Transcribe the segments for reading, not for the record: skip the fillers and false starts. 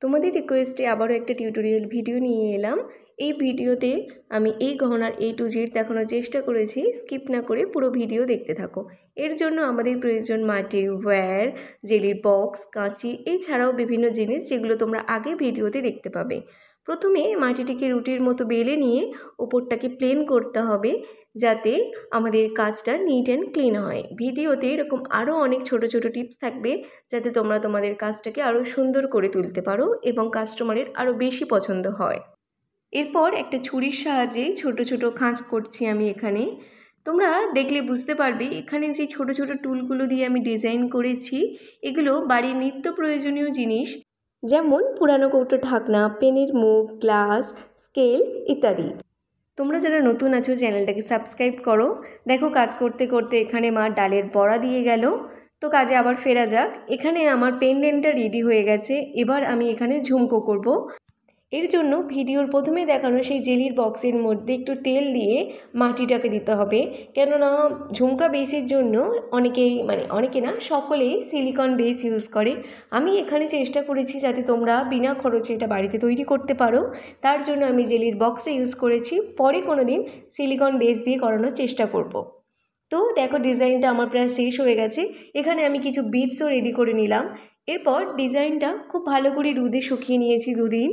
তোমাদের রিকোয়েস্টে আবারও একটা টিউটোরিয়াল ভিডিও নিয়ে এলাম। এই ভিডিওতে আমি এই গহনার A to Z দেখানোর চেষ্টা করেছি, স্কিপ না করে পুরো ভিডিও দেখতে থাকো। এর জন্য আমাদের প্রয়োজন মাটি, ওয়্যার, জেলির বক্স, কাঁচি, এছাড়াও বিভিন্ন জিনিস যেগুলো তোমরা আগে ভিডিওতে দেখতে পাবে। প্রথমে মাটিটিকে রুটির মতো বেলে নিয়ে ওপরটাকে প্লেন করতে হবে, যাতে আমাদের কাজটা নিট অ্যান্ড ক্লিন হয়। ভিডিওতে এরকম আরও অনেক ছোট ছোট টিপস থাকবে, যাতে তোমরা তোমাদের কাজটাকে আরও সুন্দর করে তুলতে পারো এবং কাস্টমারের আরও বেশি পছন্দ হয়। এরপর একটা ছুরির সাহায্যে ছোট ছোট খাঁজ করছি আমি এখানে। তোমরা দেখলে বুঝতে পারবে এখানে যে ছোট ছোট টুলগুলো দিয়ে আমি ডিজাইন করেছি, এগুলো বাড়ির নিত্য প্রয়োজনীয় জিনিস, যেমন পুরানো কৌটো ঢাকনা, পেনের মুখ, গ্লাস, স্কেল ইত্যাদি। তোমরা যারা নতুন আছো চ্যানেলটাকে সাবস্ক্রাইব করো। দেখো কাজ করতে করতে এখানে মা ডালের বড়া দিয়ে গেল। তো কাজে আবার ফেরা যাক। এখানে আমার পেন্ডেন্টটা রেডি হয়ে গেছে। এবার আমি এখানে ঝুমকো করব। এর জন্য ভিডিওর প্রথমে দেখানো সেই জেলির বক্সের মধ্যে একটু তেল দিয়ে মাটিটাকে দিতে হবে, কেননা ঝুমকা বেসের জন্য অনেকে না, সকলেই সিলিকন বেস ইউজ করে। আমি এখানে চেষ্টা করেছি যাতে তোমরা বিনা খরচে এটা বাড়িতে তৈরি করতে পারো, তার জন্য আমি জেলির বক্সে ইউজ করেছি। পরে কোনো দিন সিলিকন বেস দিয়ে করানোর চেষ্টা করব। তো দেখো ডিজাইনটা আমার প্রায় শেষ হয়ে গেছে। এখানে আমি কিছু বিটসও রেডি করে নিলাম। এরপর ডিজাইনটা খুব ভালো করে রোদে শুকিয়ে নিয়েছি 2 দিন,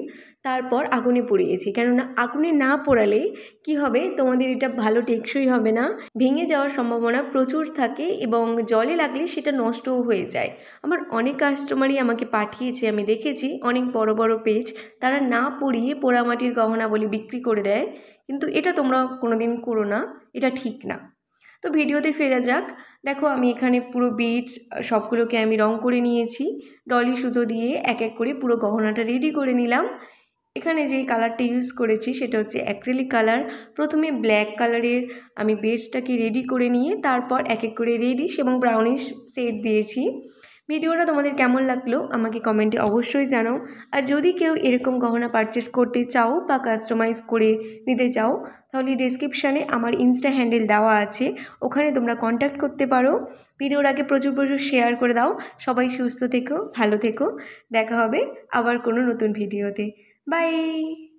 তারপর আগুনে পুড়িয়েছি। কেননা আগুনে না পোড়ালে কি হবে, তোমাদের এটা ভালো টেকসই হবে না, ভেঙে যাওয়ার সম্ভাবনা প্রচুর থাকে এবং জলে লাগলে সেটা নষ্টও হয়ে যায়। আমার অনেক কাস্টমারই আমাকে পাঠিয়েছে, আমি দেখেছি অনেক বড় বড় পেজ, তারা না পুড়িয়ে পোড়ামাটির গহনা বলে বিক্রি করে দেয়। কিন্তু এটা তোমরা কোনোদিন করো না, এটা ঠিক না। তো ভিডিওতে ফেরা যাক। দেখো আমি এখানে পুরো বিটস সবগুলোকে আমি রং করে নিয়েছি। ডলি সুতো দিয়ে এক এক করে পুরো গহনাটা রেডি করে নিলাম। এখানে যে কালারটা ইউজ করেছি সেটা হচ্ছে অ্যাক্রিলিক কালার। প্রথমে ব্ল্যাক কালারের আমি বেসটাকে রেডি করে নিয়ে তারপর এক এক করে রেডিশ এবং ব্রাউনিশ শেড দিয়েছি। ভিডিওটা তোমাদের কেমন লাগলো আমাকে কমেন্টে অবশ্যই জানাও। আর যদি কেউ এরকম গহনা পারচেস করতে চাও বা কাস্টমাইজ করে নিতে চাও, তাহলে ডেসক্রিপশানে আমার ইনস্টা হ্যান্ডেল দেওয়া আছে, ওখানে তোমরা কন্ট্যাক্ট করতে পারো। ভিডিওর আগে প্রচুর প্রচুর শেয়ার করে দাও। সবাই সুস্থ থেকো, ভালো থেকো। দেখা হবে আবার কোনো নতুন ভিডিওতে। বাই।